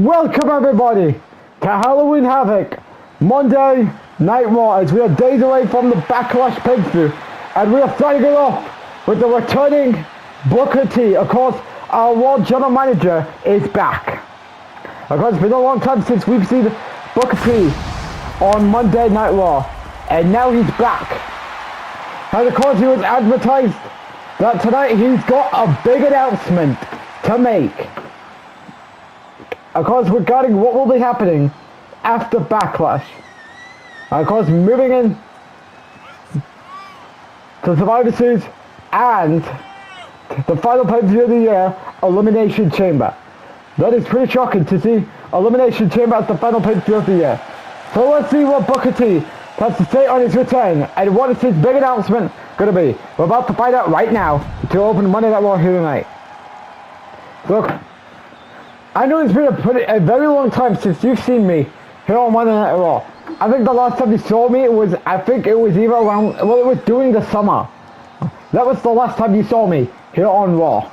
welcome everybody to Halloween Havoc Monday Night Raw, as we are days away from the Backlash pay-per-view, and we are starting it off with the returning Booker T. Of course, our Raw General Manager is back. Of course, it's been a long time since we've seen Booker T on Monday Night Raw, and now he's back. And of course, he was advertised that tonight he's got a big announcement to make. Of course, regarding what will be happening after Backlash. Of course, moving in to Survivor Series and the final pay-per-view of the year, Elimination Chamber. That is pretty shocking to see Elimination Chamber as the final pay-per-view of the year. So let's see what Booker T has to say on his return and what is his big announcement going to be. We're about to find out right now to open Monday Night Raw here tonight. Look, I know it's been a very long time since you've seen me here on Monday Night Raw. I think the last time you saw me, it was either around, well, it was during the summer. That was the last time you saw me here on Raw.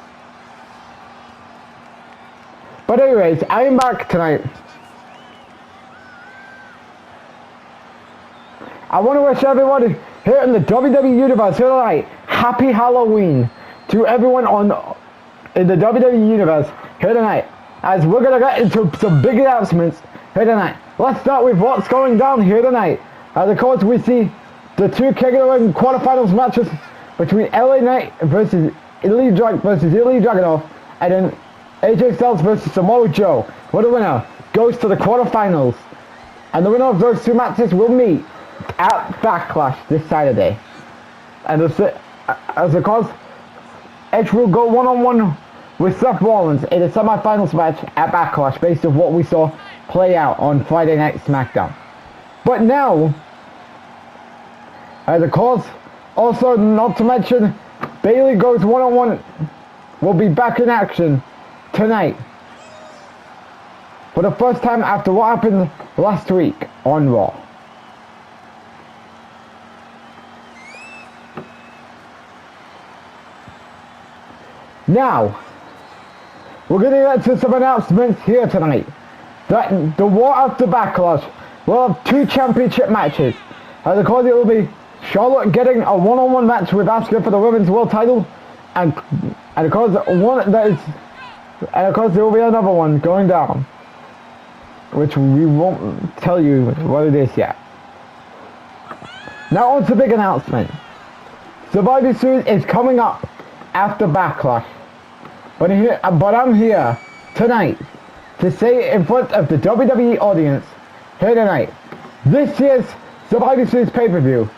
But anyways, I am back tonight. I want to wish everybody here in the WWE Universe here tonight, Happy Halloween to everyone in the WWE Universe here tonight, as we're going to get into some big announcements here tonight. Let's start with what's going down here tonight. As of course we see the two King of the Ring quarterfinals matches between LA Knight versus Ilya Dragunov, and then AJ Styles versus Samoa Joe. Where the winner goes to the quarterfinals, and the winner of those two matches will meet at Backlash this Saturday. And as of course, Edge will go one-on-one with Seth Rollins in a semi-finals match at Backlash, based on what we saw play out on Friday Night SmackDown. But now, as of course, also not to mention, Bayley goes one-on-one will be back in action tonight for the first time after what happened last week on Raw. Now, we're going to get to some announcements here tonight. That the Raw after Backlash will have two championship matches. As of course, it will be Charlotte getting a one-on-one match with Asuka for the Women's World Title, and of course there will be another one going down, which we won't tell you what it is yet. Now on to the big announcement. Survivor Series is coming up after Backlash. But I'm here tonight to say in front of the WWE audience here tonight, this year's Survivor Series pay-per-view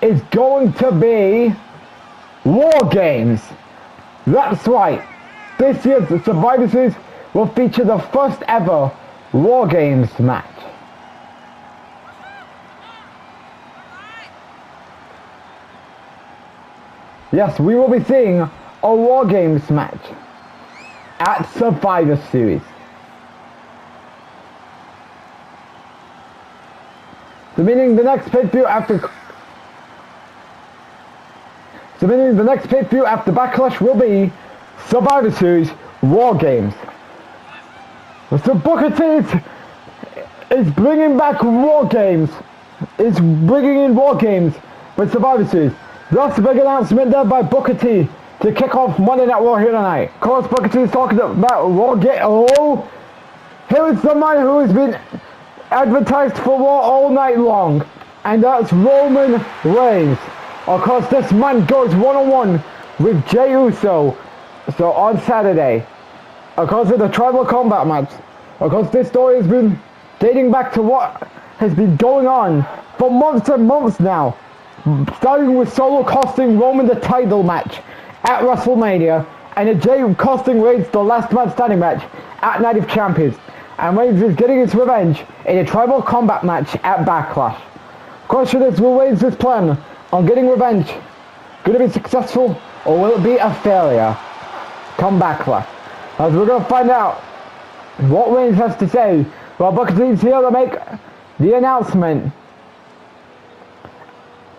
is going to be War Games. That's right. This year's Survivor Series will feature the first ever War Games match. Yes, we will be seeing a War Games match at Survivor Series. So meaning the next pay-per-view after Backlash will be Survivor Series War Games. So Booker T is bringing back War Games. Is bringing in War Games with Survivor Series. That's a big announcement there by Booker T to kick off Monday Night Raw here tonight. Of course, Booker T is talking about Raw Games. Oh, here is someone who has been advertised for Raw all night long, and that's Roman Reigns. Of course, this man goes one-on-one with Jey Uso, so on Saturday. Of course, in the Tribal Combat match. Of course, this story has been dating back to what has been going on for months and months now. Starting with Solo costing Roman the title match at WrestleMania, and Jey costing Reigns the last man standing match at Night of Champions. And Reigns is getting his revenge in a Tribal Combat match at Backlash. Question is, will Reigns' plan on getting revenge going to be successful, or will it be a failure come Backlash? As we're going to find out what Reigns has to say while Booker T's here to make the announcement.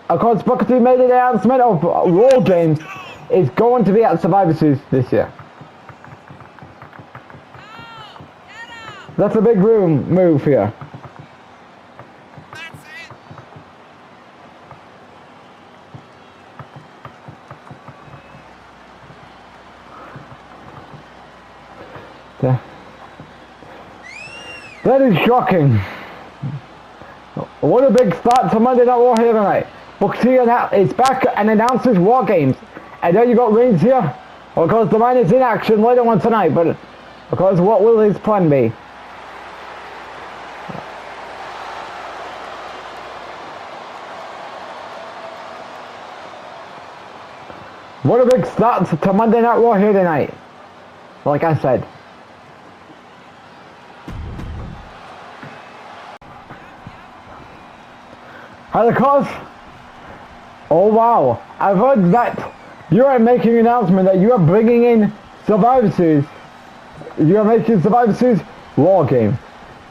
Of course, Booker T made an announcement of War Games is going to be at Survivor Series this year. That's a big move here. That is shocking. What a big start to Monday Night Raw here tonight. Booker T is back and announces War Games. And then you got Reigns here. Of course, the man is in action later on tonight, but of course, what will his plan be? What a big start to Monday Night Raw here tonight. Like I said. And of course, oh wow, I've heard that you are making an announcement that you are bringing in Survivor Series. You are making Survivor Series War Game.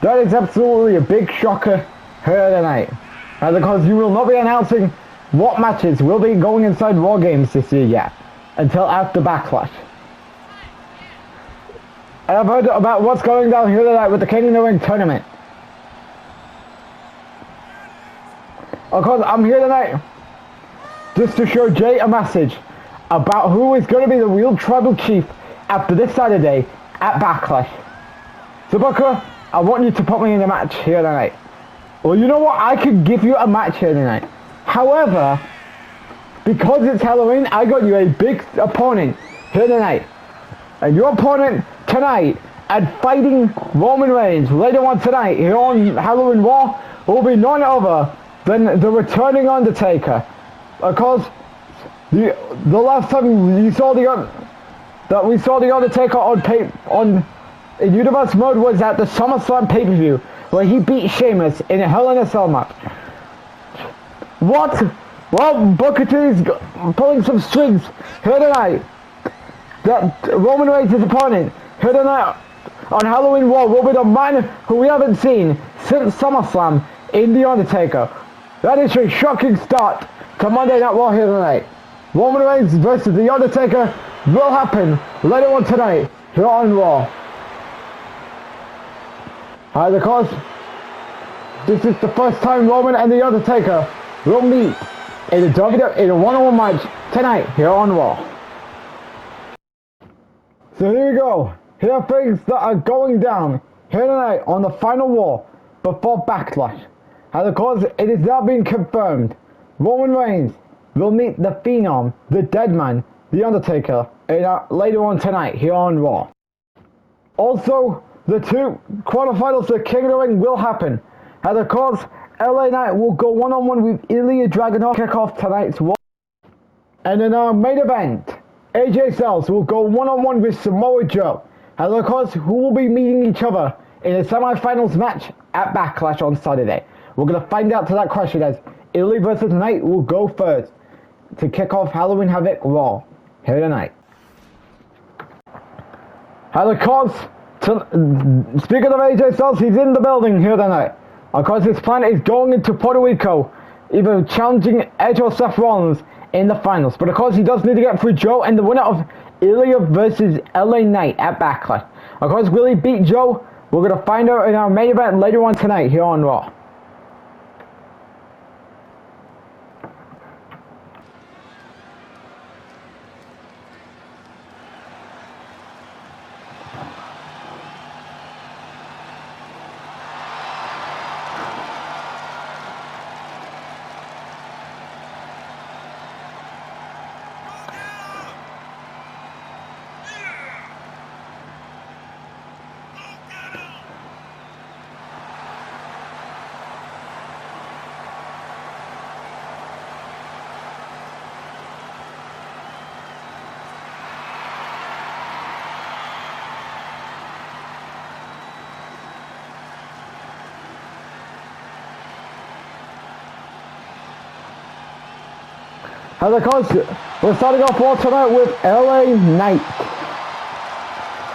That is absolutely a big shocker here tonight. And of course, you will not be announcing what matches will be going inside War Games this year yet, until after Backlash. And I've heard about what's going down here tonight with the King of the Ring tournament. Of course, I'm here tonight just to show Jay a message about who is going to be the real tribal chief after this Saturday at Backlash. So Booker, I want you to put me in a match here tonight. Well, you know what? I could give you a match here tonight. However, because it's Halloween, I got you a big opponent here tonight. And your opponent tonight at fighting Roman Reigns later on tonight here on Halloween Raw will be none other than the returning Undertaker. Of course, the last time you saw we saw the Undertaker in Universe Mode was at the SummerSlam pay-per-view where he beat Sheamus in a Hell in a Cell match. What? Well, Booker T is pulling some strings here tonight. That Roman Reigns' opponent here tonight on Halloween Raw will be the man who we haven't seen since SummerSlam in The Undertaker. That is a shocking start to Monday Night Raw here tonight. Roman Reigns versus The Undertaker will happen later on tonight here on Raw. And of course, this is the first time Roman and The Undertaker will meet in a one-on-one match tonight here on Raw. So here we go. Here are things that are going down here tonight on the final Raw before Backlash. And of course, it is now being confirmed. Roman Reigns will meet the Phenom, the Dead Man, The Undertaker, later on tonight here on Raw. Also, the two quarterfinals for King of the Ring will happen. And of course, LA Knight will go one-on-one with Ilya Dragunov to kick off tonight's Raw. And in our main event, AJ Styles will go one-on-one with Samoa Joe. And of course, who will be meeting each other in a semi-finals match at Backlash on Saturday. We're going to find out to that question as Ilya versus Knight will go first to kick off Halloween Havoc Raw here tonight. And of course, speaking of AJ Styles, he's in the building here tonight. Of course, his plan is going into Puerto Rico, either challenging Edge or Seth Rollins in the finals. But of course, he does need to get through Joe and the winner of Ilya versus LA Knight at Backlash. Of course, will he beat Joe? We're going to find out in our main event later on tonight here on Raw. And of course, we're starting off Raw tonight with LA Knight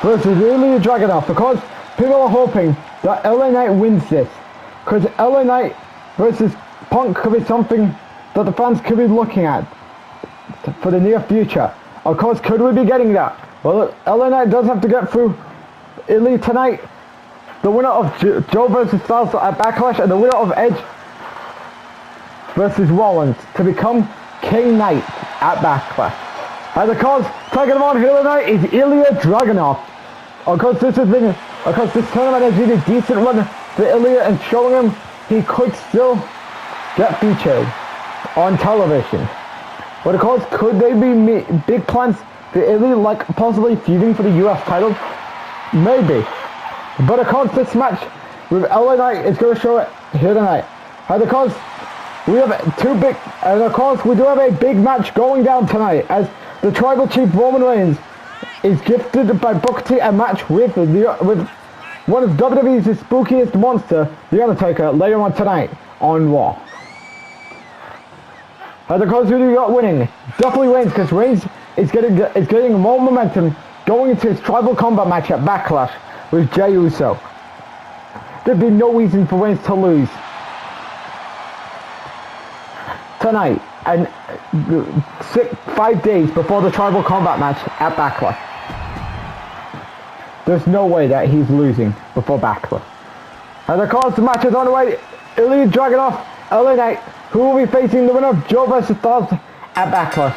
versus Ilya Dragunov. Of course, people are hoping that LA Knight wins this, because LA Knight versus Punk could be something that the fans could be looking at for the near future. Of course, could we be getting that? Well, LA Knight does have to get through Ilya tonight the winner of Joe versus Styles at Backlash, and the winner of Edge versus Rollins to become King Knight at Backlash. And of course, taking him on here tonight is Ilya Dragunov. Of course, this tournament has been a decent run for Ilya, and showing him he could still get featured on television. But of course, could they be big plans for Ilya, like possibly feuding for the US title? Maybe. But of course, this match with LA Knight is going to show it here tonight. And of course, we have we do have a big match going down tonight, as the Tribal Chief Roman Reigns is gifted by Booker T a match with one of WWE's spookiest monster, The Undertaker, later on tonight on Raw. And of course, who do you got winning? Definitely Reigns, because Reigns is getting more momentum going into his Tribal Combat match at Backlash with Jey Uso. There'd be no reason for Reigns to lose tonight, and 5 days before the Tribal Combat match at Backlash. There's no way that he's losing before Backlash. And of course, the match is on the way. Ilya Dragunov, LA Knight, who will be facing the winner of Joe vs. Styles at Backlash.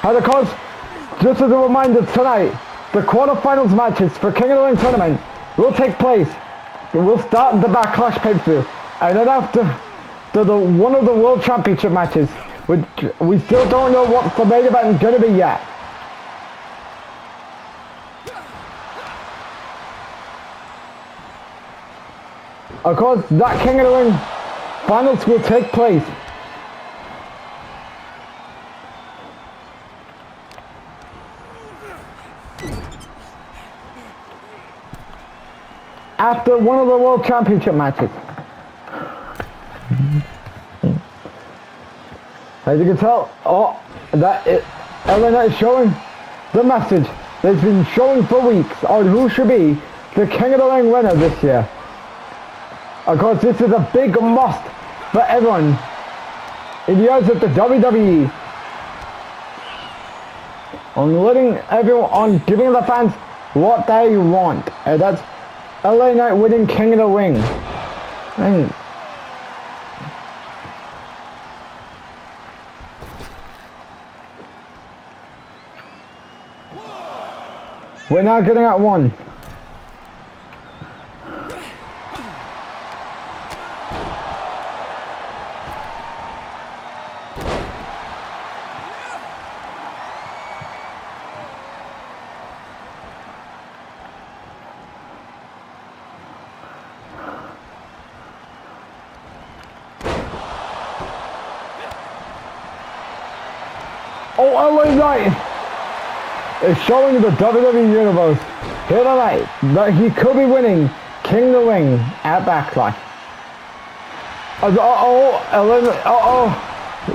And of course, just as a reminder, tonight, the quarterfinals matches for King of the Ring tournament will take place. We'll start the Backlash pay-per-view, and then after one of the World Championship matches, which we still don't know what the main event is going to be yet. Of course, that King of the Ring finals will take place after one of the World Championship matches. As you can tell, LA Knight is showing the message that's been showing for weeks on who should be the King of the Ring winner this year. Of course, this is a big must for everyone in the eyes of the WWE, on giving the fans what they want, and that's LA Knight winning King of the Ring. And we're now getting at one. Oh, LA Knight is showing the WWE Universe here tonight that he could be winning King of the Ring at Backlash.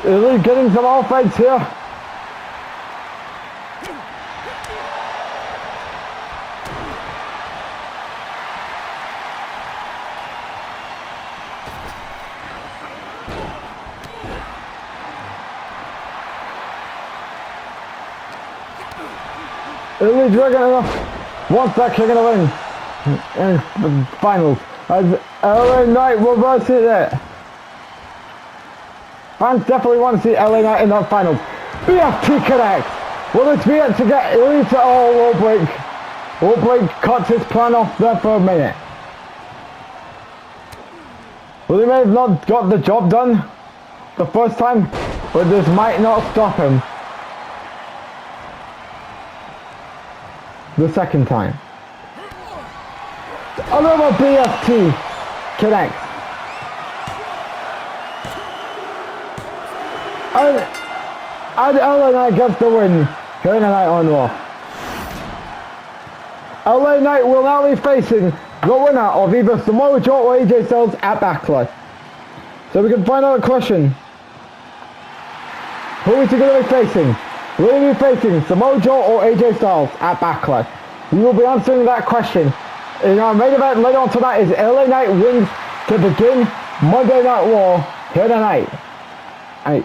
LA getting some offense here. Ilya Dragunov wants that King of the Ring in the finals, as LA Knight reverses it. Fans definitely want to see LA Knight in that finals. BFT connects. Will this be it to get Ilya to... Warbrick cuts his plan off there for a minute. Well, he may have not got the job done the first time, but this might not stop him the second time. Another BFT connects. And LA Knight gets the win here tonight on Raw. LA Knight will now be facing the winner of either Samoa Joe or AJ Styles at Backlash. So we can find out a question. Who is he going to be facing? Will he be facing Samoa Joe or AJ Styles at Backlash? We will be answering that question in our main event later on tonight, as LA Knight wins to begin Monday Night Raw here tonight. I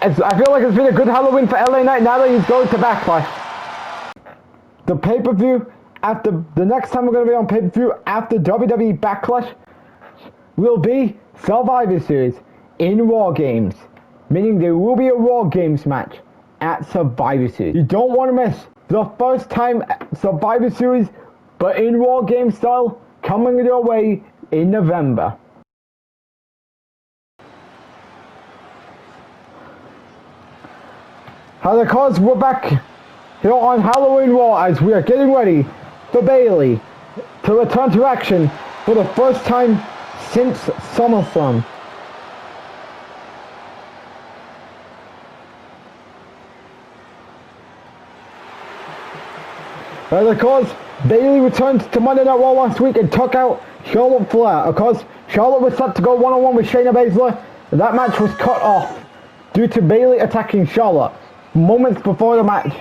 feel like it's been a good Halloween for LA Knight now that he's going to Backlash. The pay-per-view after the next time we're going to be on pay-per-view after WWE Backlash will be Survivor Series in War Games, meaning there will be a War Games match at Survivor Series. You don't want to miss the first time Survivor Series, but in War Game style, coming your way in November. And of course, we're back here on Halloween Raw as we are getting ready for Bayley to return to action for the first time since SummerSlam. And of course, Bayley returned to Monday Night Raw last week and took out Charlotte Flair. Of course, Charlotte was set to go one-on-one with Shayna Baszler. That match was cut off due to Bayley attacking Charlotte moments before the match.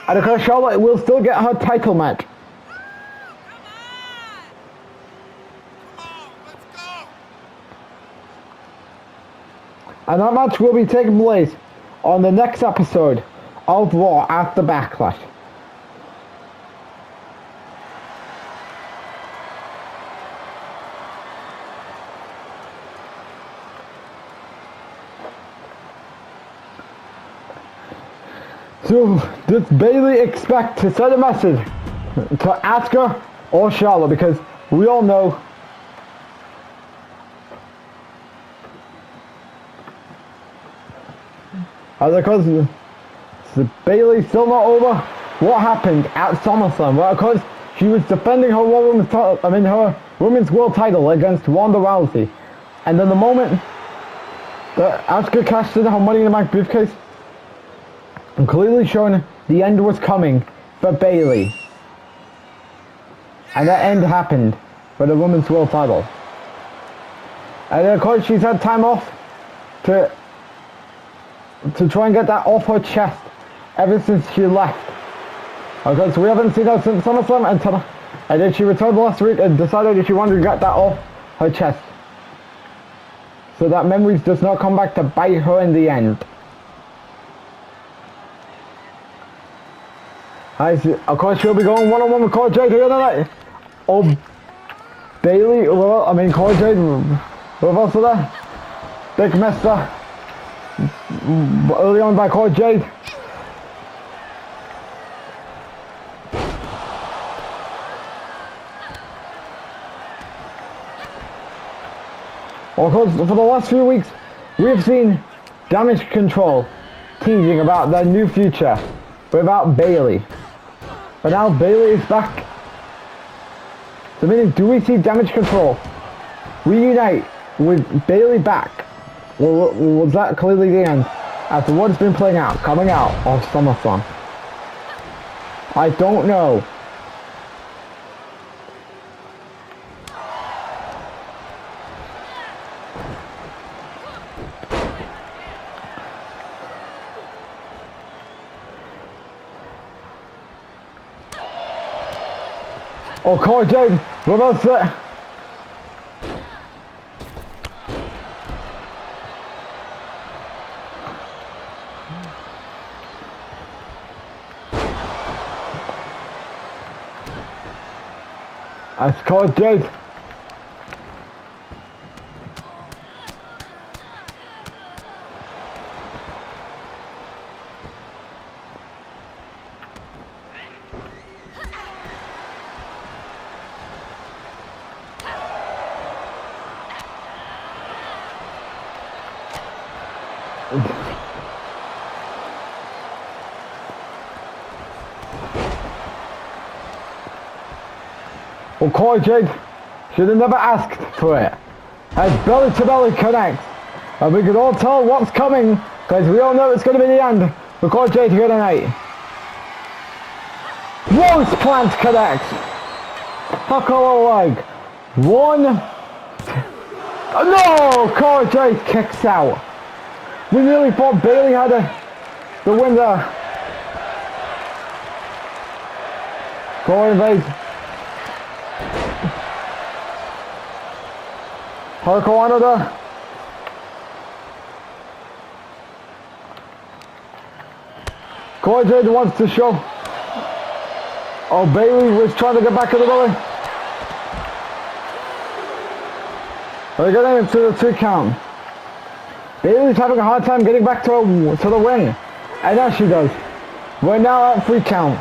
And of course, Charlotte will still get her title match. And that match will be taking place on the next episode of Raw after Backlash. So, does Bayley expect to send a message to Asuka or Charlotte? Because we all know because Bayley's still not over what happened at SummerSlam. Well, because she was defending her her women's world title against Ronda Rousey, and then the moment that Asuka cashed in her Money in the Bank briefcase, and clearly showing the end was coming for Bayley. And that end happened for the women's world title. And of course she's had time off to try and get that off her chest ever since she left. Because we haven't seen her since SummerSlam and then she returned last week and decided that she wanted to get that off her chest, so that memories does not come back to bite her in the end. Of course, she'll be going one-on-one with Cora Jade here tonight. Oh, Bayley, Cora Jade, reversal there. Big mess there. Early on by Cora Jade. Of course, for the last few weeks, we have seen Damage Control teasing about their new future without Bayley. But now Bayley is back. So meaning, do we see Damage Control reunite with Bayley back? Or was that clearly the end after what has been playing out, coming out of SummerSlam? I don't know. Oh, Cora Jade, reverse it. That's Cora Jade. Well, Cora Jade should have never asked for it. As belly to belly connects, and we can all tell what's coming, because we all know it's going to be the end for Cora Jade here tonight. Rose Plant connects. Huckle leg. One. No! Cora Jade kicks out. We really thought Bayley had the win there. Cora invades. Hurricane there. Cora Jade wants to show Oh, Bailey was trying to get back in the building. We're getting into the 2 count. Bailey's having a hard time getting back to the win. And now she does. We're now at 3 count.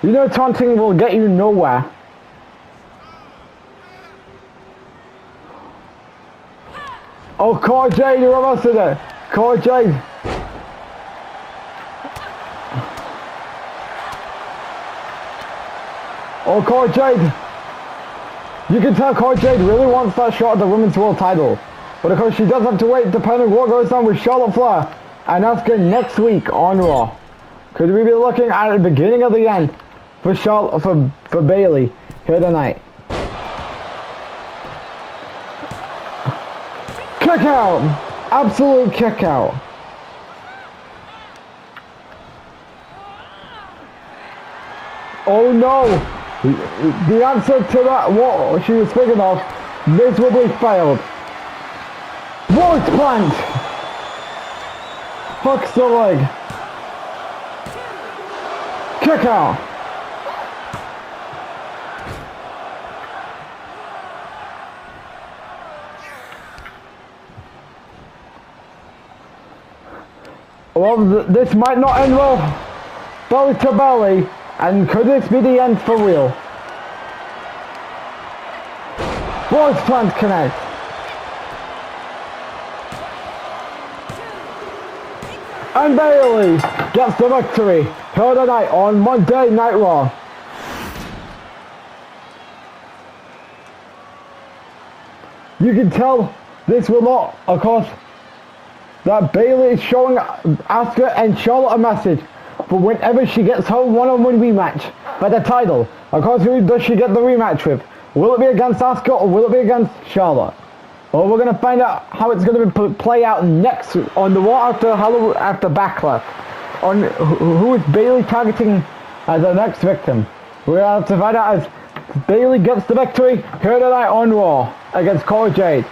You know taunting will get you nowhere. Oh, Cora Jade, you're almost in it. Cora Jade. Oh, Cora Jade. You can tell Cora Jade really wants that shot at the Women's World title. But of course she does have to wait depending on what goes on with Charlotte Flair and Asuka next week on Raw. Could we be looking at the beginning of the end for Charlotte, for Bailey here tonight? Kick out! Absolute kick out. Oh no! The answer to that, what she was thinking of, miserably failed. Voice plant! Hooks the leg. Kick out. Well, this might not end well. Belly to belly. And could this be the end for real? Voice plant connect. And Bailey gets the victory here tonight on Monday Night Raw. You can tell this will not, of course, that Bailey is showing Asuka and Charlotte a message for whenever she gets her one-on-one rematch for the title. Of course, who does she get the rematch with? Will it be against Asuka or will it be against Charlotte? Well, we're going to find out how it's going to play out next on the Raw after Backlash. On who is Bailey targeting as the next victim. We're going to have to find out as Bailey gets the victory here tonight on Raw against Cora Jade.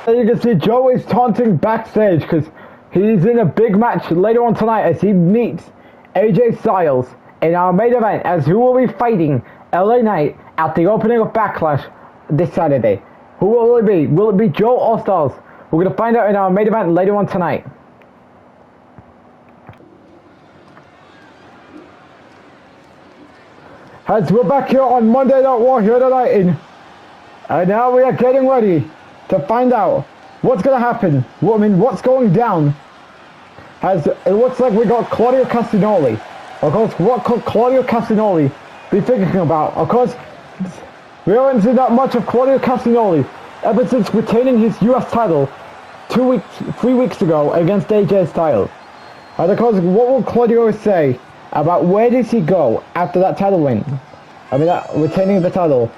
As you can see, Joe is taunting backstage because he's in a big match later on tonight as he meets AJ Styles in our main event as who will be fighting LA Knight at the opening of Backlash this Saturday. Who will it be? Will it be Joe or Styles? We're going to find out in our main event later on tonight. As we're back here on Monday Night Raw here tonight and now we are getting ready to find out what's going to happen. What's going down. As it looks like we got Claudio Castagnoli. Of course, what could Claudio Castagnoli be thinking about? Of course, we haven't seen that much of Claudio Castagnoli ever since retaining his US title 3 weeks ago against AJ Styles. And of course, what will Claudio say about where does he go after that title win? Retaining the title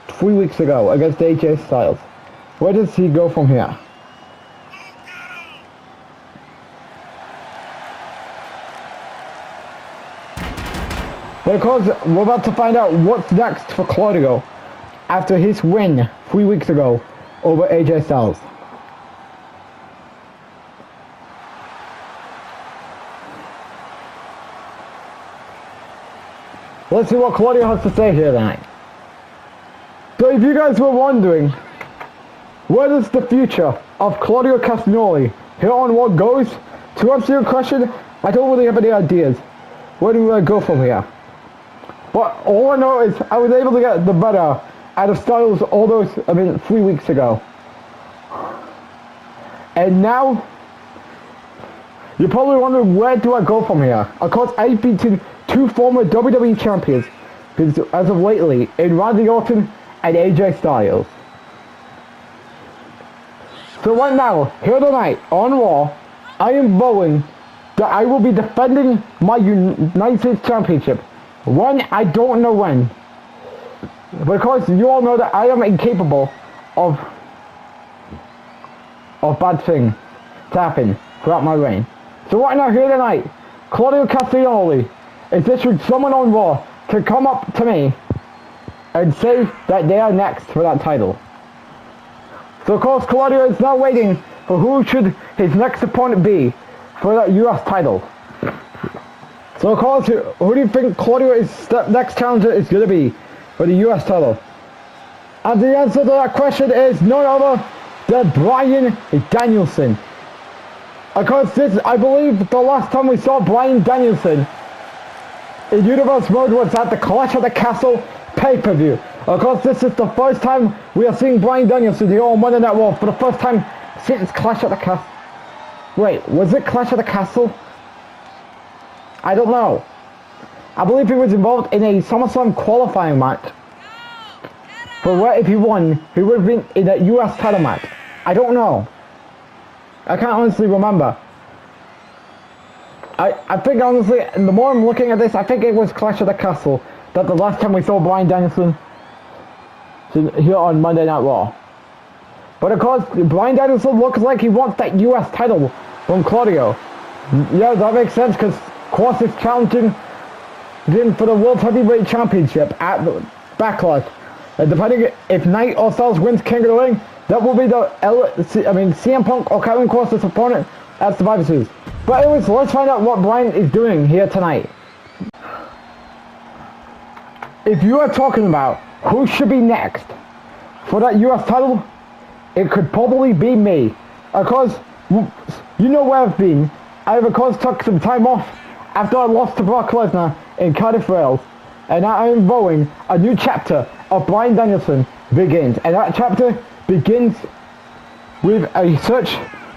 3 weeks ago against AJ Styles. Where does he go from here? But of course, we're about to find out what's next for Claudio after his win 3 weeks ago over AJ Styles. Let's see what Claudio has to say here tonight. So if you guys were wondering, where does the future of Claudio Castagnoli here on Raw goes? To answer your question, I don't really have any ideas. Where do we go from here? But all I know is I was able to get the better out of Styles all those, 3 weeks ago. And now, you're probably wondering, where do I go from here? Of course, I've beaten 2 former WWE champions as of lately in Randy Orton and AJ Styles. So right now, here tonight on Raw, I am vowing that I will be defending my United States Championship. When, I don't know when. Because you all know that I am incapable of bad things to happen throughout my reign. So right now, here tonight, Claudio Castagnoli is issuing someone on Raw to come up to me and say that they are next for that title. So of course, Claudio is now waiting for who should his next opponent be for that US title. So of course, who do you think Claudio's next challenger is going to be for the US title? And the answer to that question is none other than Bryan Danielson. Of course, this, I believe, the last time we saw Bryan Danielson in Universe Road was at the Clash at the Castle pay-per-view. Of course, this is the first time we are seeing Bryan Danielson here on Monday Night Raw for the first time since Clash at the Castle. Wait, was it Clash at the Castle? I don't know. I believe he was involved in a SummerSlam qualifying match. For where if he won, he would have been in a US title match. I don't know. I can't honestly remember. I think honestly, the more I'm looking at this, I think it was Clash at the Castle that the last time we saw Bryan Danielson here on Monday Night Raw. But of course, Bryan Danielson looks like he wants that US title from Claudio. Yeah, that makes sense because of course he's challenging him for the World Heavyweight Championship at the Backlash. Depending if Knight or Styles wins King of the Ring, that will be the CM Punk or Kevin Cross's opponent at Survivor Series. But anyways, let's find out what Bryan is doing here tonight. If you are talking about who should be next for that US title, it could probably be me. Of course, you know where I've been. I've of course took some time off after I lost to Brock Lesnar in Cardiff Rails. And now I'm vowing a new chapter of Bryan Danielson begins. And that chapter begins with a search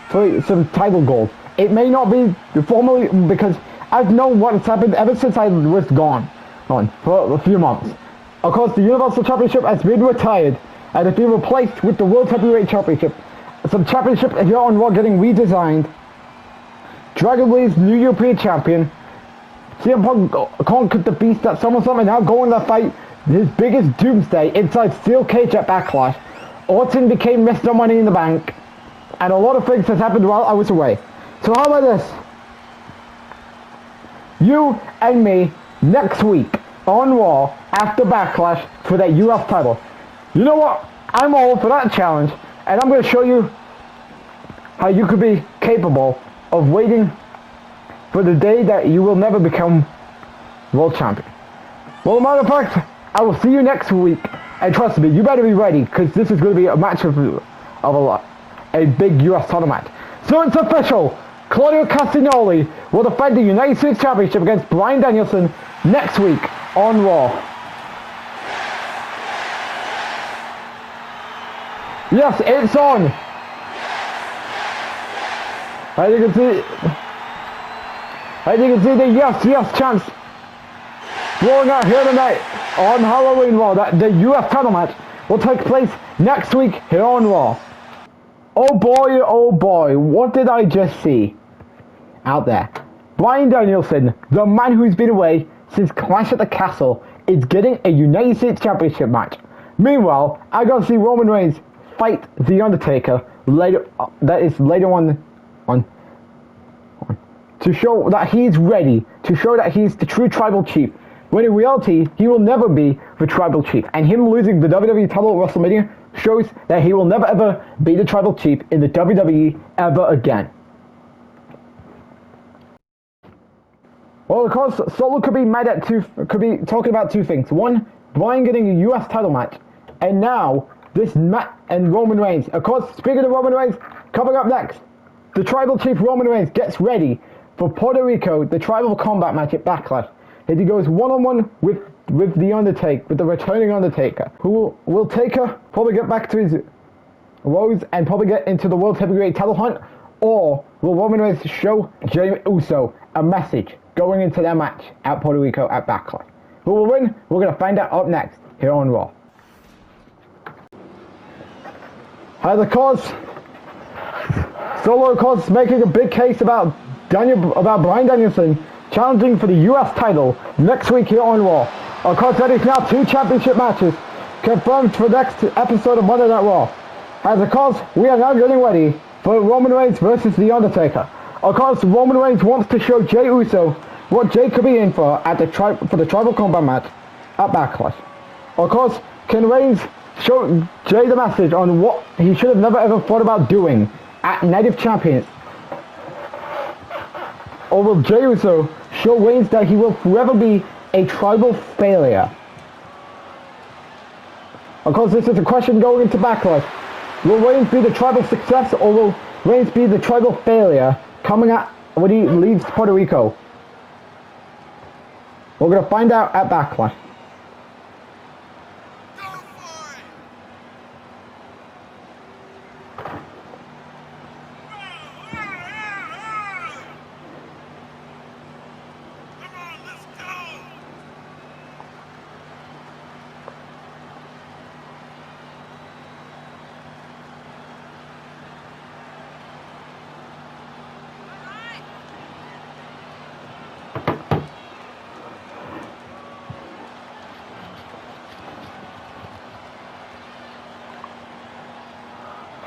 for some title gold. It may not be formally because I've known what's happened ever since I was gone for a few months. Of course, the Universal Championship has been retired and has been replaced with the World Heavyweight Championship. Some championship here on Raw getting redesigned. Dragon Lee's new European champion. CM Punk conquered the beast at SummerSlam and now going to fight his biggest doomsday inside Steel Cage at Backlash. Orton became Mr. Money in the Bank. And a lot of things has happened while I was away. So how about this? You and me next week on Raw after Backlash for that US title. You know what? I'm all for that challenge. And I'm going to show you how you could be capable of waiting for the day that you will never become world champion. Well, as a matter of fact, I will see you next week. And trust me, you better be ready because this is going to be a match of a big US title match. So it's official. Claudio Castagnoli will defend the United States Championship against Bryan Danielson next week on Raw. Yes, it's on. As you can see the yes chants rolling out here tonight on Halloween Raw. That the US title match will take place next week here on Raw. Oh boy, what did I just see out there? Bryan Danielson, the man who's been away since Clash at the Castle, is getting a United States Championship match. Meanwhile, I gotta see Roman Reigns fight The Undertaker later. That is later on to show that he's ready, to show that he's the true tribal chief. When in reality, he will never be the tribal chief. And him losing the WWE title at WrestleMania shows that he will never ever be the tribal chief in the WWE ever again. Well, of course, Solo could be talking about two things. One, Bryan getting a US title match, and now this Matt and Roman Reigns. Of course, speaking of Roman Reigns, coming up next, the tribal chief Roman Reigns gets ready for Puerto Rico, the tribal combat match at Backlash. As he goes one-on-one with the Undertaker, with the returning Undertaker, who will Taker probably get back to his woes and probably get into the World Heavyweight title hunt, or will Roman Reigns show Jey Uso a message going into their match at Puerto Rico at Backlash? Who will win? We're going to find out up next here on Raw. Hi, the cause. Solo, of course, making a big case about Bryan Danielson challenging for the US title next week here on Raw. Of course, that is now 2 championship matches confirmed for next episode of Monday Night Raw. As of course, we are now getting ready for Roman Reigns versus The Undertaker. Of course, Roman Reigns wants to show Jey Uso what Jey could be in for the tribal combat match at Backlash. Of course, can Reigns show Jey the message on what he should have never ever thought about doing at Night of Champions. Or will Jey Uso show Reigns that he will forever be a tribal failure? Of course, this is a question going into Backlash. Will Reigns be the tribal success, or will Reigns be the tribal failure coming out when he leaves Puerto Rico? We're going to find out at Backlash.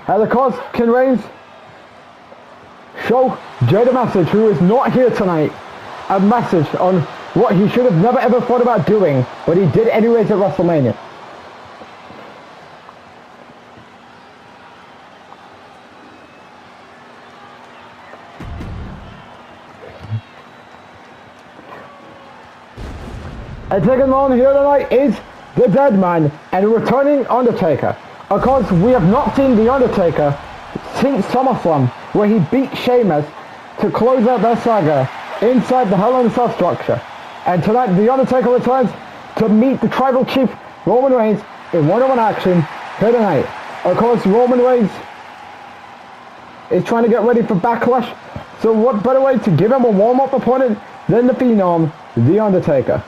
And of course, can Reigns show Jey the message, who is not here tonight, a message on what he should have never ever thought about doing, but he did anyways at WrestleMania. And taking on here tonight is the Dead Man and a returning Undertaker. Of course, we have not seen The Undertaker since SummerSlam, where he beat Sheamus to close out their saga inside the Hell in a Cell structure. And tonight, The Undertaker returns to meet the Tribal Chief Roman Reigns in one-on-one action here tonight. Of course, Roman Reigns is trying to get ready for Backlash, so what better way to give him a warm-up opponent than the Phenom, The Undertaker.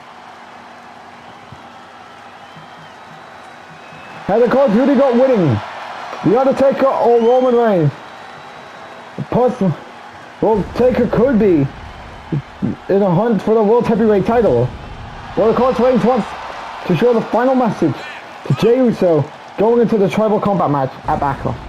And of course, who do you got winning? The Undertaker or Roman Reigns? Personally, well, Taker could be in a hunt for the World Heavyweight title. Well, of course, Reigns wants to show the final message to Jey Uso going into the Tribal Combat match at Backlash.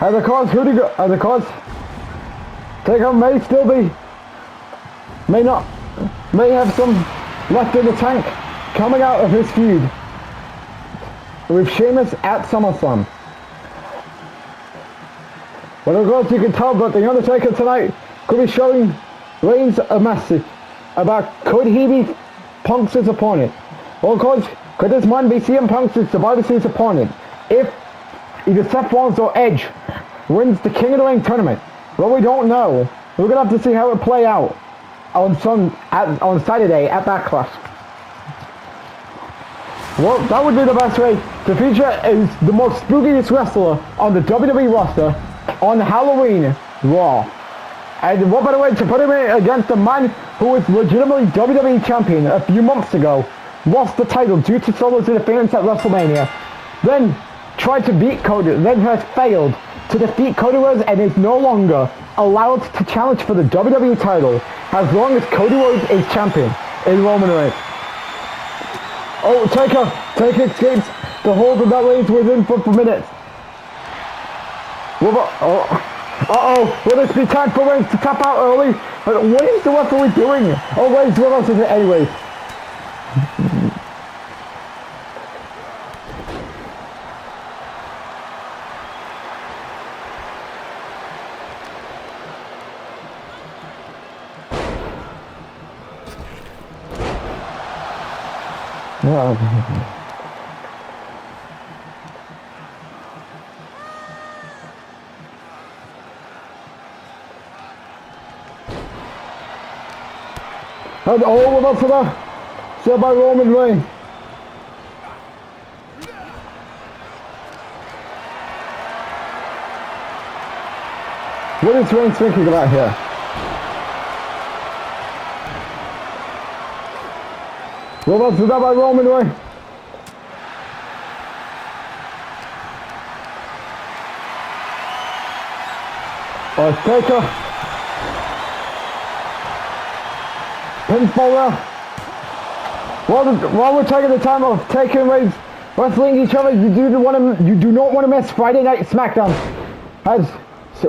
And of course, who do you go? And of course, Taker may still be, may have some left in the tank coming out of his feud with Sheamus at SummerSlam. But of course, you can tell that The Undertaker tonight could be showing Reigns a message about could he be Punk's opponent. Well, of course, could this man be CM Punk's Survivor Series opponent if either Seth Rollins or Edge wins the King of the Ring tournament? Well, we don't know. We're going to have to see how it play out on Saturday at Backlash. Well, that would be the best way to feature is the most spookiest wrestler on the WWE roster on Halloween Raw. And what better way to put him in against the man who was legitimately WWE champion a few months ago, lost the title due to Solo's interference at WrestleMania, then tried to beat Cody, then has failed to defeat Cody Rhodes and is no longer allowed to challenge for the WWE title as long as Cody Rhodes is champion in Roman Reigns. Oh, Taker escapes the hold of that Reigns was in for minutes. Will this be time for Reigns to tap out early? What is the referee doing? Oh, Reigns, what else is it anyways? And we're up for that. Set by Roman Reigns. What is Reigns thinking about here? Robots done by Roman Reigns. Taker. Pinfall there. While we're taking the time of taking Reigns wrestling each other, you do not want to miss Friday Night SmackDown, as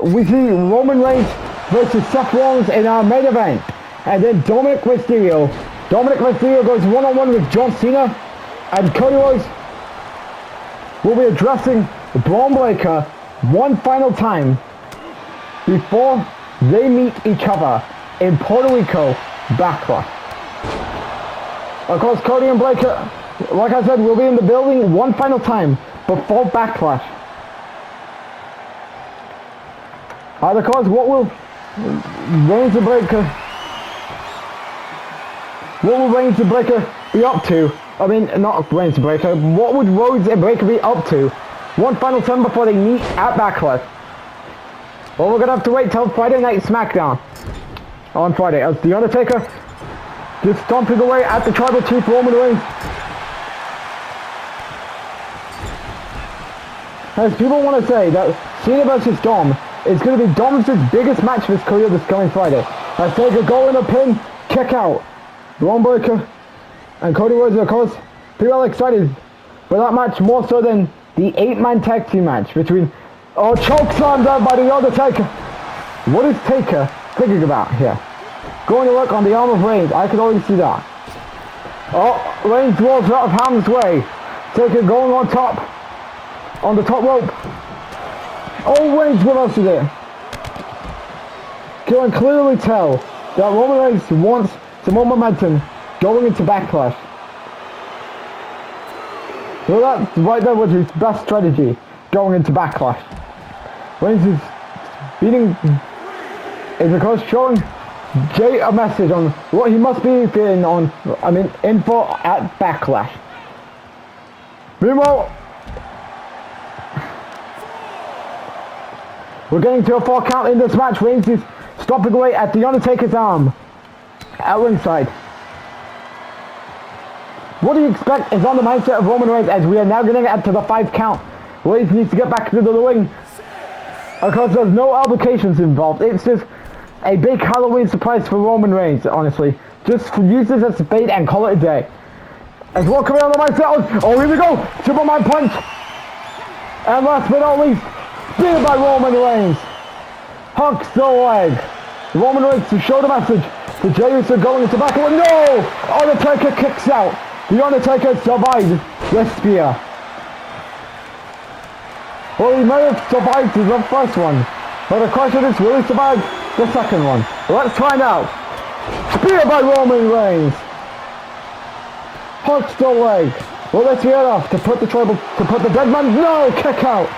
we see Roman Reigns versus Seth Rollins in our main event, and then Dominic Mysterio goes one-on-one with John Cena, and Cody Rhodes will be addressing Braun Breaker one final time before they meet each other in Puerto Rico Backlash. Of course, Cody and Breaker, like I said, will be in the building one final time before Backlash. And of course, what will Reigns and Breaker be up to? I mean, not Reigns and Breaker. What would Rhodes and Breaker be up to one final time before they meet at Backlash? Well, we're gonna have to wait till Friday Night SmackDown on Friday, as The Undertaker just stomping away at the Tribal Chief Roman Reigns. As people want to say that Cena vs. Dom is going to be Dom's biggest match of his career this coming Friday. As Taker go in a pin, kick out Braun Breaker and Cody Rhodes. Of course, people are excited for that match more so than the 8-man tag team match between chokeslam done by The Undertaker. What is Taker thinking about here? Going to work on the arm of Reigns. I can already see that. Reigns was out of harm's way. Taker going on top. On the top rope. Reigns, what else is there? Can clearly tell that Roman Reigns wants some more momentum going into Backlash. So that right there was his best strategy going into Backlash. Reigns is beating, is of course showing Jay a message on what he must be feeling in for at Backlash. Meanwhile, we're getting to a 4 count in this match. Reigns is stopping away at The Undertaker's arm at ringside. What do you expect is on the mindset of Roman Reigns, as we are now getting up to the 5 count. Reigns needs to get back into the ring. Of course, there's no obligations involved. It's just a big Halloween surprise for Roman Reigns, honestly. Just use this as bait and call it a day. As well coming on the mindset. Here we go. Superman punch. And last but not least, beaten by Roman Reigns. Hunks the leg. Roman Reigns to show the message to Jey Uso going into back. No! Undertaker kicks out. The Undertaker survived the spear. Well, he may have survived the first one, but the question is, will he survive the second one? Let's find out. Spear by Roman Reigns. Hunks the leg. Well, let's hear it off to put the dead man. No! Kick out.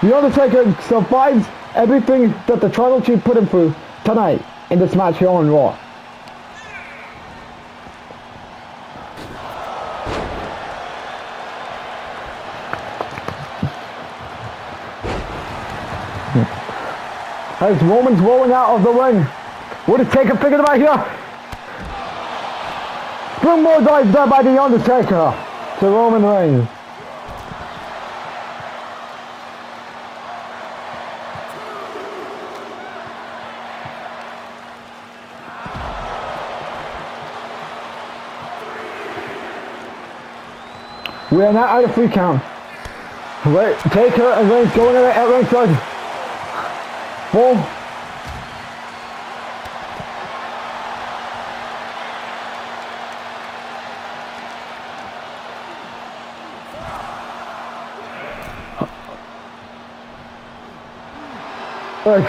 The Undertaker survives everything that the Tribal Chief put him through tonight in this match here on Raw. As Roman's rolling out of the ring. What is Taker thinking about here? Springboard dive there by The Undertaker to Roman Reigns. We are now at a 3 count. Taker and Reigns going at ringside. 4.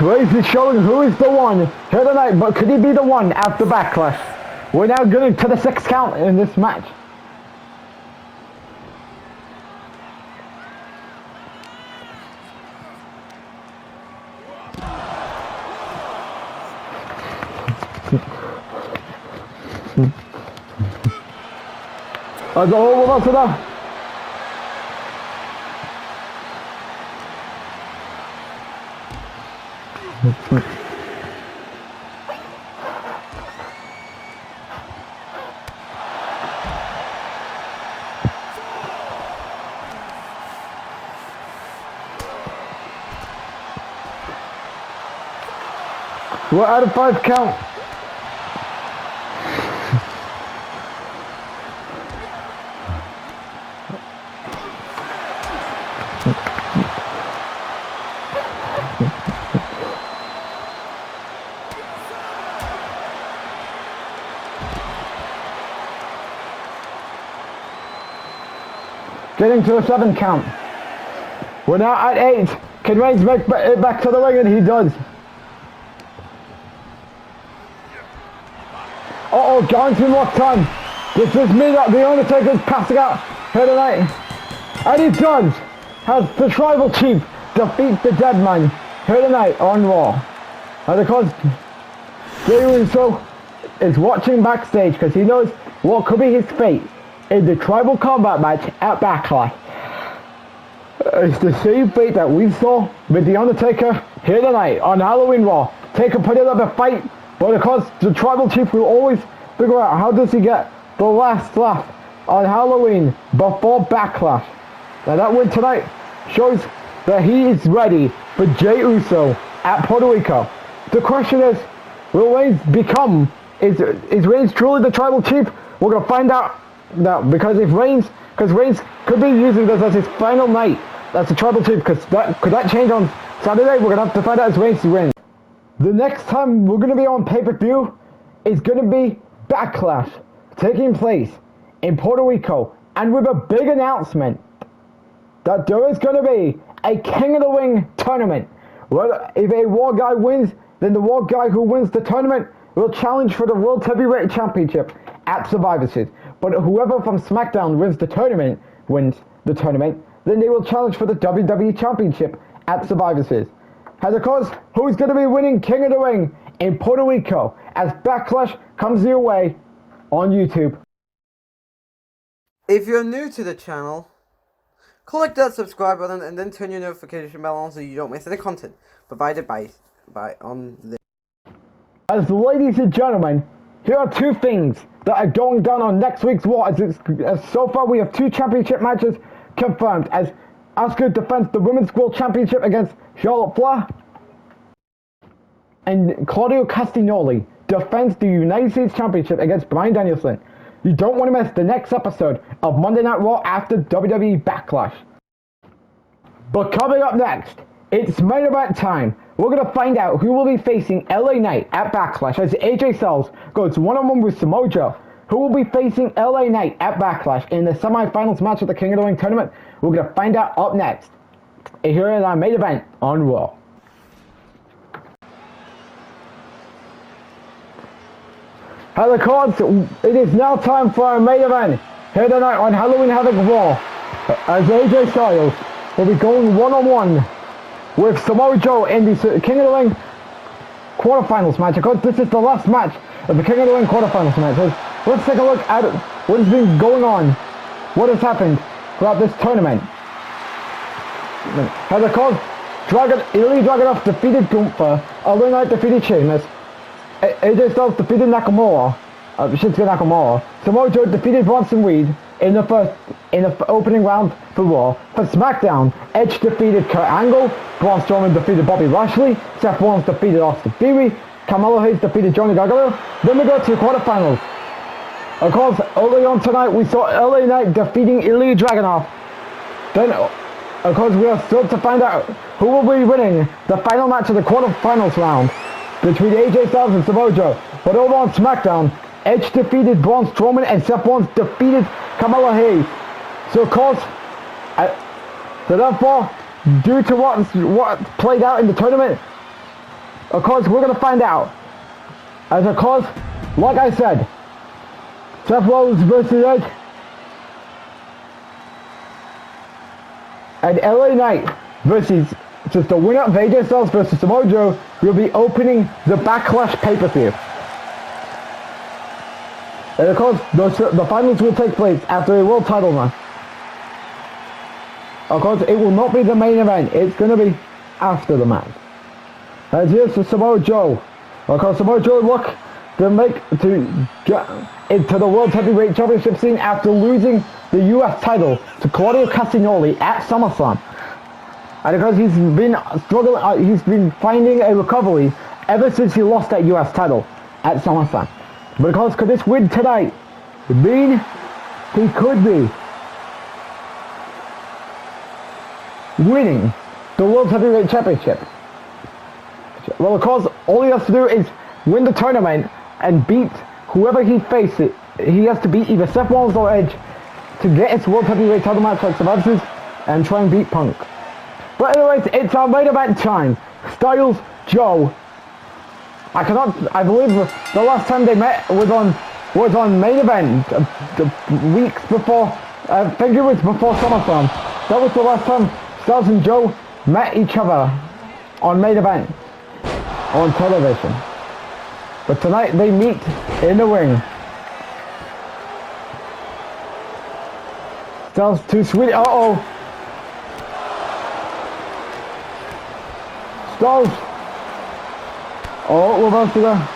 Reigns is showing who is the one here tonight, but could he be the one after Backlash? We're now getting to the 6 count in this match. As a whole of us enough. We're out of 5 count. Getting to a 7 count. We're now at 8. Can Reigns make it back to the ring? And he does. Uh-oh, John's been locked on. This is me that the Undertaker's passing out here tonight. And he does. Has the Tribal Chief defeat the Dead Man here tonight on Raw. And of course, Jey Uso is watching backstage because he knows what could be his fate in the Tribal Combat match at Backlash. It's the same fate that we saw with the Undertaker here tonight on Halloween Raw. Taker put it up a fight, but of course the Tribal Chief will always figure out how does he get the last laugh on Halloween before Backlash. Now that win tonight shows that he is ready for Jey Uso at Puerto Rico. The question is, will Reigns become, is Reigns truly the Tribal Chief? We're going to find out now, because Reigns could be using this as his final night as the Tribal Chief, because could that change on Saturday? We're going to have to find out as Reigns wins. The next time we're going to be on pay-per-view is going to be Backlash, taking place in Puerto Rico, and with a big announcement that there is going to be a King of the Ring tournament. Well, if a Raw guy wins, then the Raw guy who wins the tournament will challenge for the World Heavyweight Championship at Survivor Series. But whoever from SmackDown wins the tournament, then they will challenge for the WWE Championship at Survivor Series. And of course, who's going to be winning King of the Ring in Puerto Rico as Backlash comes your way on YouTube. If you're new to the channel, click that subscribe button and then turn your notification bell on so you don't miss any content provided by on this. As ladies and gentlemen, here are 2 things that are going down on next week's Raw. As so far we have 2 championship matches confirmed, as Asuka defends the Women's World Championship against Charlotte Flair, and Claudio Castagnoli defends the United States Championship against Bryan Danielson. You don't want to miss the next episode of Monday Night Raw after WWE Backlash. But coming up next, it's main event time. We're going to find out who will be facing LA Knight at Backlash as AJ Styles goes one-on-one with Samoa Joe. Who will be facing LA Knight at Backlash in the semi-finals match of the King of the Ring tournament? We're going to find out up next. Here is our main event on Raw. Hello cards, it is now time for our main event here tonight on Halloween Havoc Raw, as AJ Styles will be going one-on-one with Samoa Joe in the King of the Ring quarterfinals match. Of course, this is the last match of the King of the Ring quarterfinals match. So let's take a look at what has been going on, what has happened throughout this tournament. As of course, Ilya Dragunov defeated Gunther, LA Knight defeated Sheamus, AJ Styles defeated Nakamura, Shinsuke Nakamura. Samoa Joe defeated Bronson Reed in the opening round for Raw. For SmackDown, Edge defeated Kurt Angle, Braun Strowman defeated Bobby Lashley, Seth Rollins defeated Austin Theory, Carmelo Hayes defeated Johnny Gargano. Then we go to the quarterfinals. Of course, early on tonight we saw LA Knight defeating Ilya Dragunov. Then, of course, we are still to find out who will be winning the final match of the quarterfinals round between AJ Styles and Samoa Joe. But over on SmackDown, Edge defeated Braun Strowman and Seth Rollins defeated Carmelo Hayes. So of course, so therefore, due to what played out in the tournament, of course we're going to find out. As of course, like I said, Seth Rollins versus Edge, and LA Knight versus just the winner of AJ Styles versus Samoa Joe will be opening the Backlash pay-per-view. And of course, the finals will take place after a world title run. Of course, it will not be the main event. It's going to be after the match. As here's to Samoa Joe. Because Samoa Joe look to get into the World Heavyweight Championship scene after losing the US title to Claudio Castagnoli at SummerSlam. And because he's been struggling, he's been finding a recovery ever since he lost that US title at SummerSlam. Because could this win tonight mean he could be winning the World Heavyweight Championship? Well, of course, all he has to do is win the tournament and beat whoever he faces. He has to beat either Seth Rollins or Edge to get his World Heavyweight title match like Survivor Series and try and beat Punk. But anyways, it's our main event time. Styles, Joe. I believe the last time they met was on main event weeks before. I think it was before SummerSlam. That was the last time Styles and Joe met each other on main event on television. But tonight they meet in the ring. Styles too sweet. Uh-oh. Styles. Oh, we're about to go.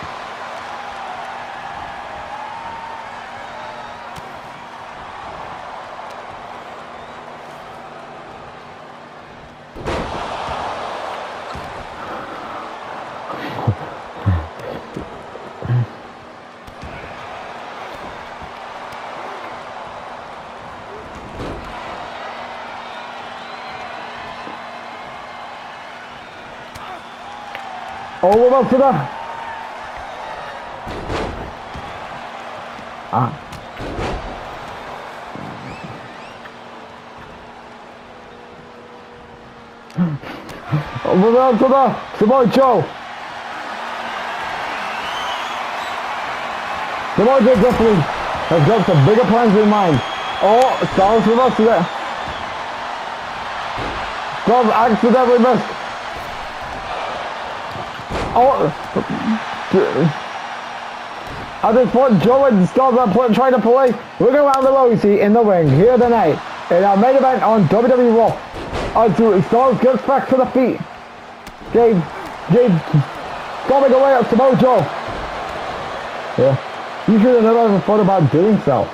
Oh, we're about to the... Oh, we're about to the... Samoa Joe. Samoa Joe definitely has got some bigger plans in mind. Oh, Styles with us today. Styles accidentally missed. Oh, at this point, Joe and Styles are trying to play. Looking around the Rosie in the ring here tonight in our main event on WWE Raw. Until Styles gets back to the feet. Gabe stomping away at Samoa Joe. Yeah, you should have never even thought about doing so.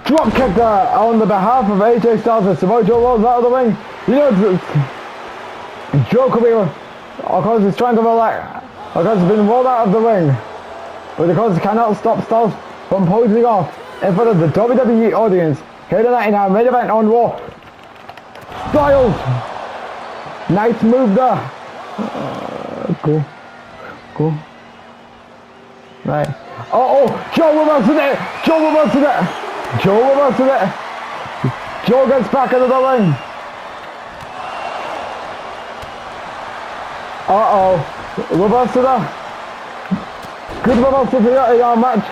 Drop kick on the behalf of AJ Styles as Samoa Joe rolls out of the ring. You know, Joe could be, of course, he's trying to relax. Of course, he's been rolled out of the ring. But of course, he cannot stop Styles from posing off in front of the WWE audience. Here tonight in our main event on Raw. Styles! Nice move there. Cool. Right. Oh, Joe reverses it! Joe reverses it! Joe gets back into the ring. Reverse to the... Good reversal in our match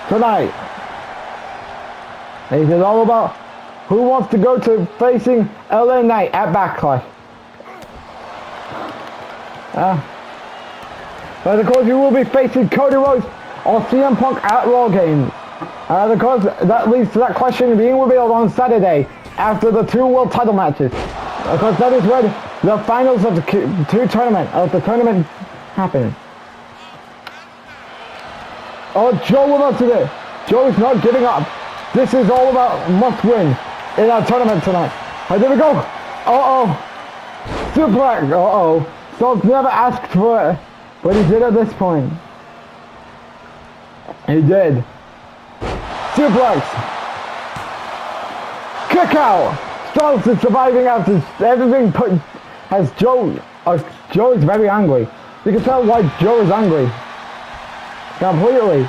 tonight. It is all about who wants to go to facing LA Knight at Backlash. But of course you will be facing Cody Rhodes or CM Punk at Raw Games. And of course that leads to that question being revealed on Saturday after the two world title matches. Of course that is where the finals of the tournament happen. Oh, Joe with us today. Joe is not giving up. This is all about must win in our tournament tonight. Oh, there we go. Suplex. Styles never asked for it, but he did at this point. He did. Suplex. Kick out. Styles is surviving after everything has Joe. Joe is very angry. You can tell why Joe is angry. Completely.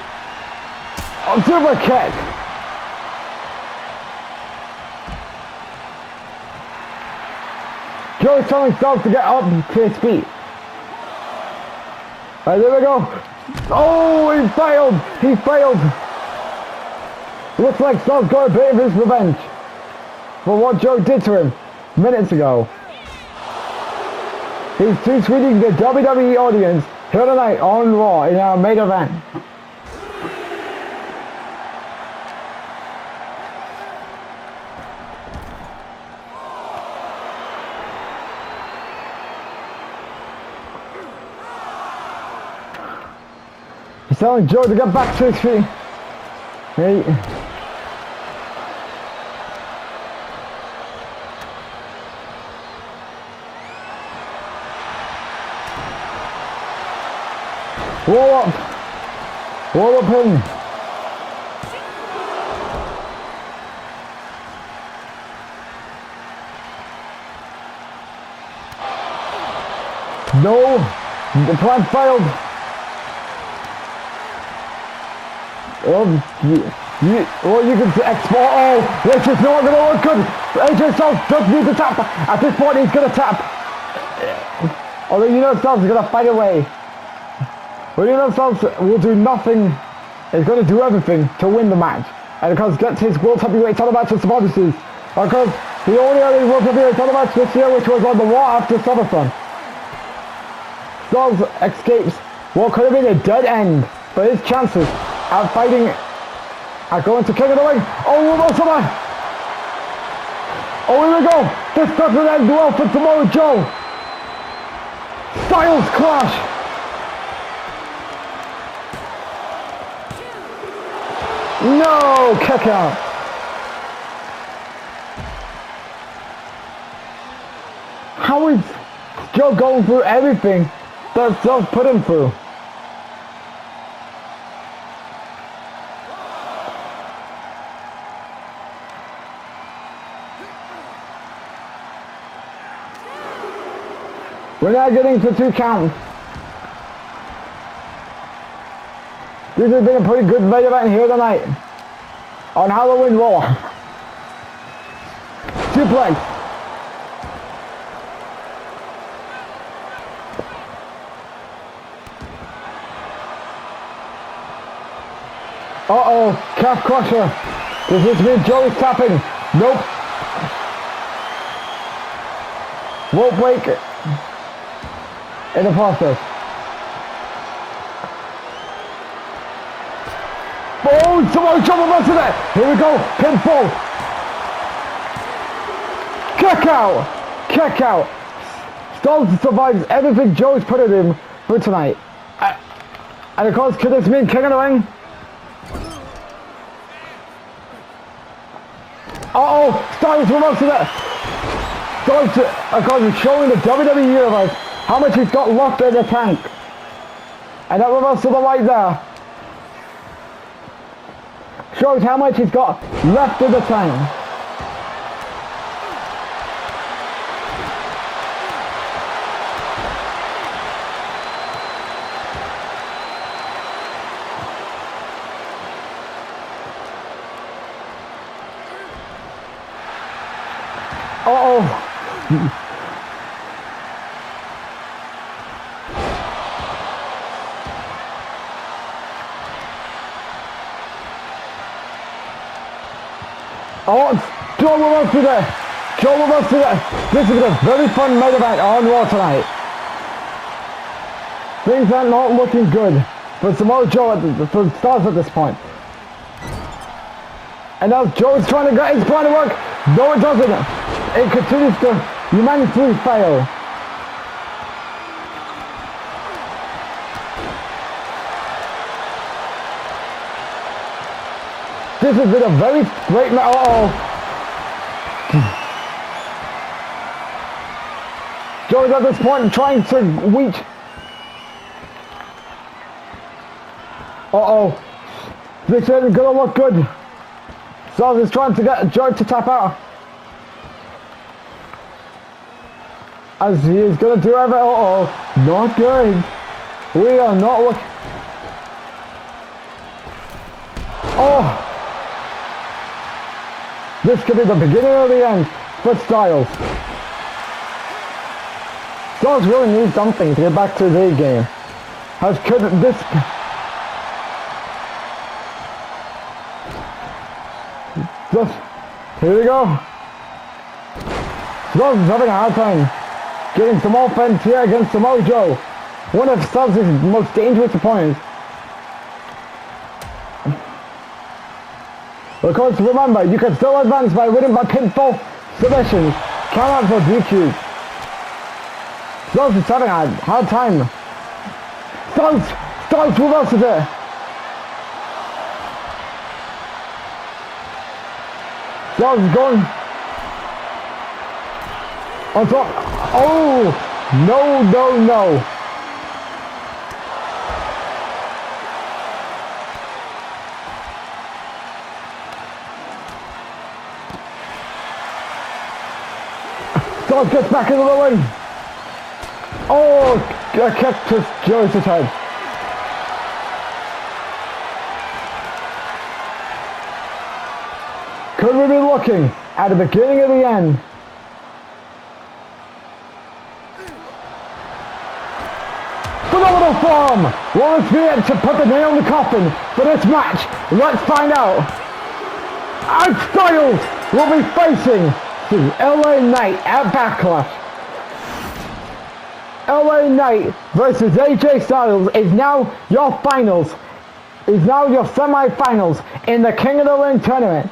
Super kick. Joe is telling Styles to get up to his feet. Alright, there we go. Oh, he failed. Looks like Styles got a bit of his revenge for what Joe did to him minutes ago. He's too sweeting the WWE audience here tonight on Raw in our main event. He's telling Joe to get back to his feet. Hey. Wall up. Wall up him. No, the plan failed. You can export. Oh, this is not going to look good. AJ Styles does need to tap. At this point, he's going to tap. Although you know Styles is going to fight away. But you know Styles will do nothing. He's going to do everything to win the match. And because gets his World Heavyweight title match with Survivor Series. Because he only had a World Heavyweight title match this year, which was on the Raw after SummerSlam. Styles escapes what could have been a dead end, but his chances at fighting are going to King of the Ring. Oh, almost over. Oh, here we go. This doesn't end well for Samoa Joe. Styles clash. No, kick out. How is Joe going through everything that Styles put him through? We're now getting to 2 counts. This has been a pretty good main event here tonight on Halloween Raw. Suplex. Uh-oh, calf crusher. Does this mean Joe is tapping? Nope. Rope break in the process. Oh, someone jump up to that. Here we go, pinfall. Kick out. Kick out. Styles survives everything Joe's put at him for tonight. And of course, could this mean King of the Ring? Uh-oh, Styles reverses it. Styles, of course, is showing the WWE Universe how much he's got left in the tank. And that reversal to the right there shows how much he's got left in the tank. Uh-oh. Oh, Joe will to that. Joe will to that. This is a very fun main event on Raw tonight. Things are not looking good for Samoa Joe for Styles at this point. And now Joe's trying to get his plan to work. No, it doesn't. It continues to humanly fail. This has been a very great match. Uh-oh. Joe is at this point trying to reach. Uh-oh. This isn't gonna look good. Styles is trying to get Joe to tap out. As he is gonna do everything. Uh-oh. Not good. We are not looking. Oh. This could be the beginning of the end for Styles. Styles really needs something to get back to the game. As could this... Just... Here we go. Styles is having a hard time getting some offense here against Samoa Joe. One of Styles' most dangerous opponents. Of course, remember, you can still advance by winning by pinfall, submissions, count out for DQ. Styles is having a hard time. Styles reverses it. Styles is going on top. Oh, no. Styles gets back into the ring. Oh, a kick to Joyce's head. Could we be looking at the beginning of the end? Phenomenal form! Will this be it to put the nail in the coffin for this match? Let's find out. And Styles will be facing the LA Knight at Backlash. LA Knight versus AJ Styles is now your finals. Is now your semi-finals in the King of the Ring tournament.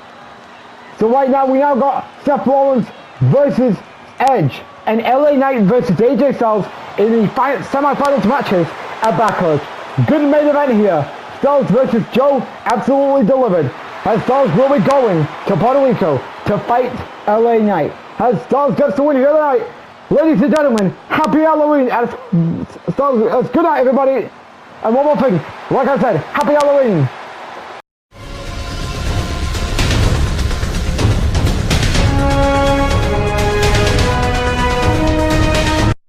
So right now we now got Seth Rollins versus Edge and LA Knight versus AJ Styles in the semi-finals matches at Backlash. Good main event here. Styles versus Joe absolutely delivered. As Styles will be going to Puerto Rico to fight LA Knight. As Styles gets the win here tonight. Ladies and gentlemen, happy Halloween. Good night everybody. And one more thing, like I said, happy Halloween.